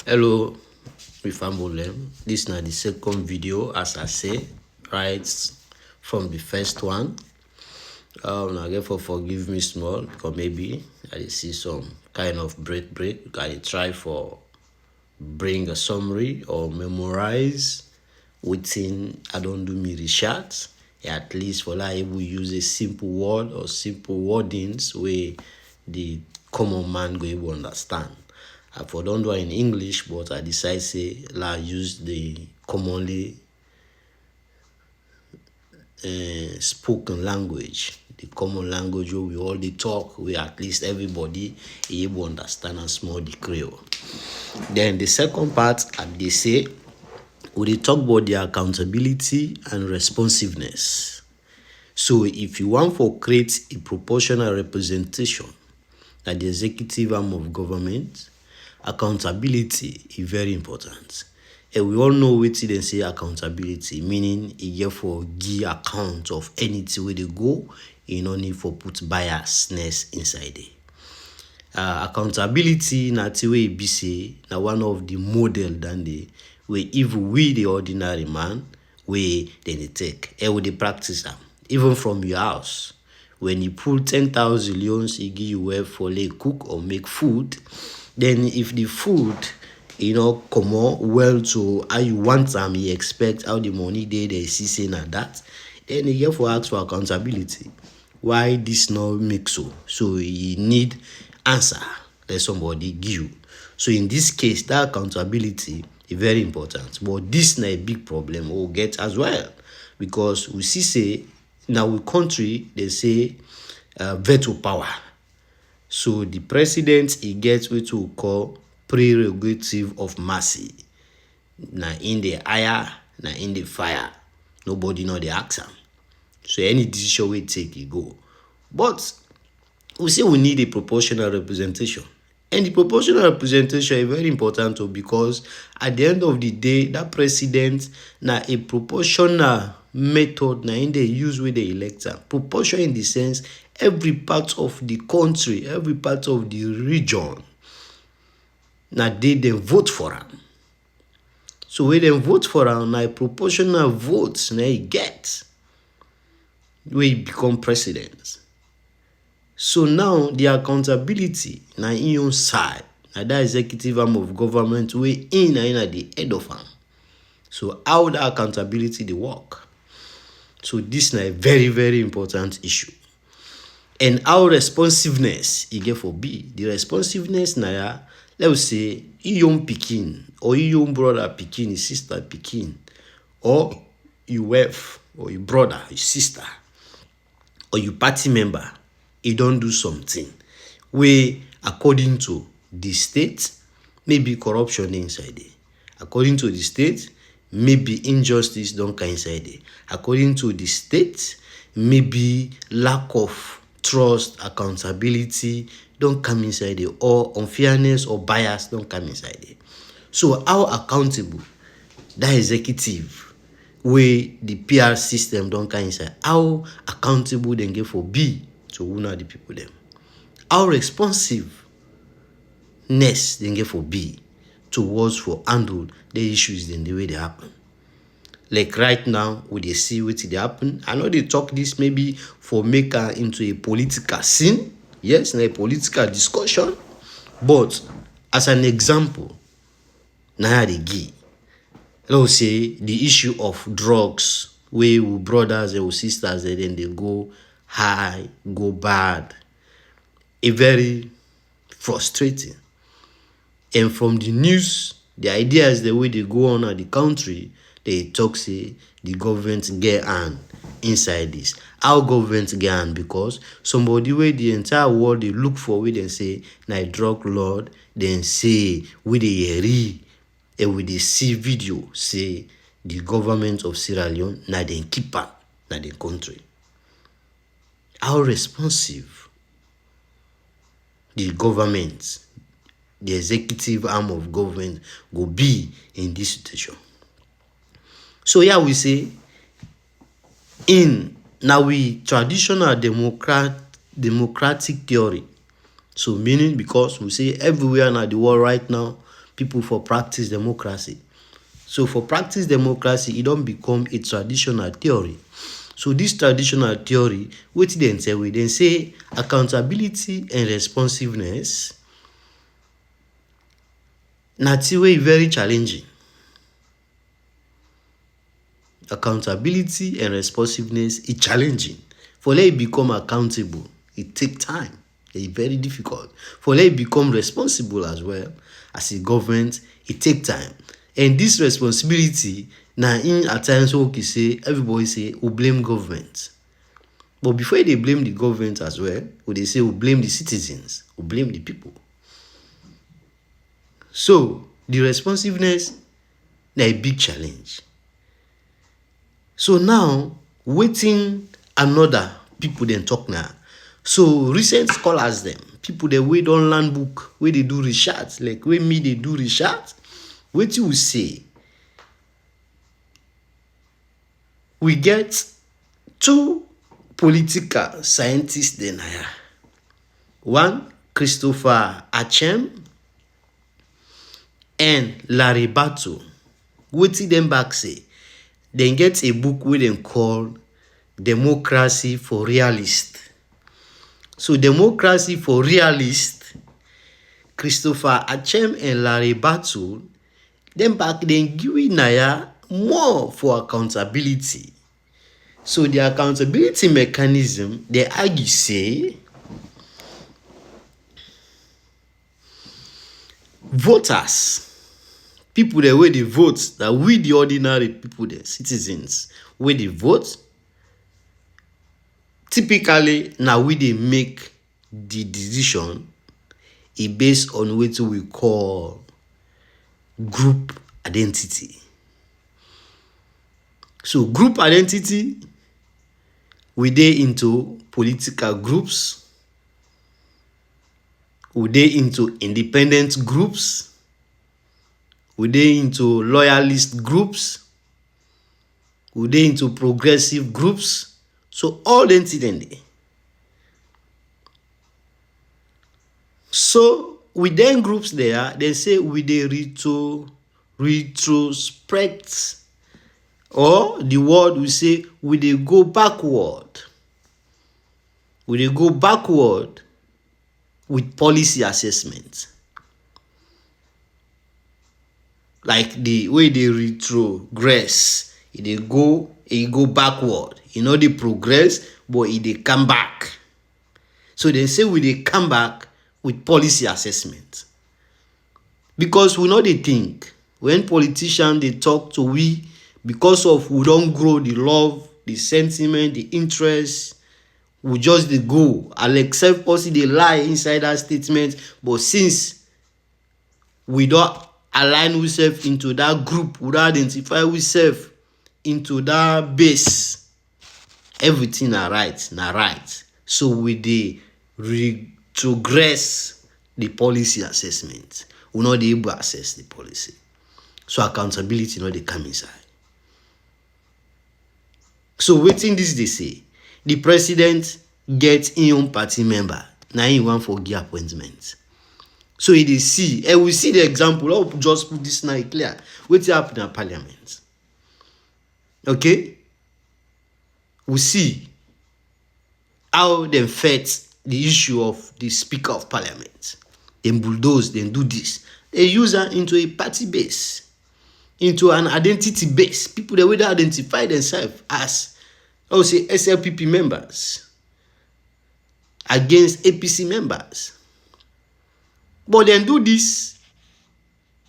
Hello, Rifambolem. This is now the second video, as I say, right from the first one. Now therefore forgive me small, because maybe I see some kind of break. I try for bring a summary or memorize within I don't do me research. At least for like able use a simple word or simple wordings where the common man go able understand. I for don't do it in English, but I decide say la use the commonly spoken language, the common language where we all talk, where at least everybody able understand and small the Creole. Then the second part, they say, we talk about the accountability and responsiveness. So if you want to create a proportional representation at the executive arm of government, accountability is very important. And we all know what they say accountability, meaning you for give account of anything where they go, you no need for put biasness inside it. Accountability na way be say na one of the model than the way even we the ordinary man we then they take and we they practice them even from your house. When you pull 10,000 leons, he give you well for like cook or make food. Then if the food come on well to how you want them, you expect how the money they see say na that, then you have to ask for accountability. Why this not make so? So you need answer that somebody give you. So in this case, that accountability is very important. But this is a big problem we'll get as well, because we see say now we country they say veto power. So the president he gets what we call prerogative of mercy. Now in the hire, now in the fire, nobody know the ask am. So any decision we take, you go. But we say we need a proportional representation. And the proportional representation is very important too, because at the end of the day, that president na a proportional method na in they use with the elector. Proportion in the sense every part of the country, every part of the region, na they vote for am. So when they vote for am, na a proportional votes na he get where he become president. So now the accountability na in your side, na that executive arm of government where in at the head of am. So how that accountability they work? So this is a very, very important issue. And how responsiveness you get for be. The responsiveness na let's say young pikin or young brother pikin, his sister pikin, or your wife or your brother, your sister, or your party member, he don't do something where according to the state, maybe corruption inside it. According to the state, maybe injustice don't come inside it. According to the state, maybe lack of trust, accountability don't come inside it, or unfairness or bias don't come inside it. So how accountable that executive where the PR system don't come inside, how accountable they get for be to una the people them? How responsiveness they get for be towards for handle the issues in the way they happen? Like right now, we they see what they happen. I know they talk this maybe for make her into a political scene. Yes, in a political discussion. But as an example, now they give. Let's say the issue of drugs, where we brothers and sisters, and then they go high, go bad. A very frustrating. And from the news, the idea is the way they go on at the country, they talk say the government get hand inside this. How government get hand? Because somebody where the entire world they look for, where they say na drug lord, then say we they hear and we they see video say the government of Sierra Leone na they keep am na the country. How responsive the government, the executive arm of government will be in this situation. So here we say in now we traditional democratic theory. So meaning because we say everywhere in the world right now, people for practice democracy. So for practice democracy, it don't become a traditional theory. So this traditional theory, what they say, we then say accountability and responsiveness. That's very challenging. Accountability and responsiveness is challenging. For let it become accountable, it takes time. It's very difficult. For let it become responsible as well as a government, it takes time. And this responsibility, now in at times we say everybody say we blame government. But before they blame the government as well, they say we blame the citizens, we blame the people. So the responsiveness is a big challenge. So now, waiting another people then talk now. So recent scholars them, people they wait on land book, where they do research, like where me they do research, what you say? We get two political scientists then here. One, Christopher Achem and Larry Bato. What them back say? Then get a book we then call Democracy for Realists. So Democracy for Realists, Christopher Achem and Larry Bato, then back then give Naya more for accountability. So the accountability mechanism, they argue say voters, people the way they vote, that we the ordinary people, the citizens, where they vote, typically now we they make the decision based on what we call group identity. So group identity, we they into political groups, we they into independent groups, we they into loyalist groups, we they into progressive groups. So all the incident. So within groups there, they say we they retrospect, or the word we say we they go backward. We they go backward with policy assessment. Like the way they retrogress, it go backward. They progress, but they come back. So they say we they come back with policy assessment. Because we know they think when politicians they talk to we, because of we don't grow the love, the sentiment, the interest, we just they go. I'll accept us they lie inside that statement, but since we don't align ourselves into that group, we don't identify ourselves into that base, everything are right. So we they retrogress the policy assessment. We not able to assess the policy. So accountability they come inside. So waiting this they say, the president gets his own party member. Now he want for give appointment. So they see, and we see the example. I'll just put this now clear. What happened in parliament? Okay? We see how they fight the issue of the Speaker of Parliament. They bulldoze, they do this. They use her into a party base, into an identity base. People that will identify themselves as, I would say, SLPP members against APC members. But they do this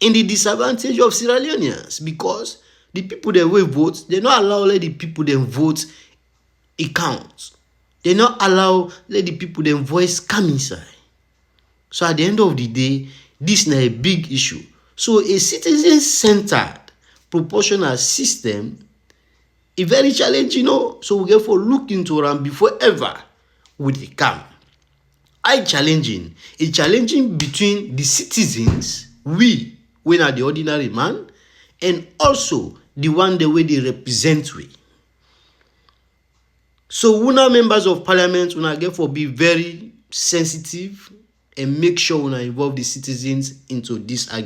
in the disadvantage of Sierra Leoneans, because the people that will vote, they not allow let the people that vote it counts. They not allow let the people that voice come inside. So at the end of the day, this is a big issue. So a citizen-centered proportional system is very challenging, So we therefore look into them before ever would it come. It's challenging between the citizens, we are the ordinary man, and also the one the way they represent we. So we are members of parliament, we are therefore be very sensitive and make sure we involve the citizens into this argument.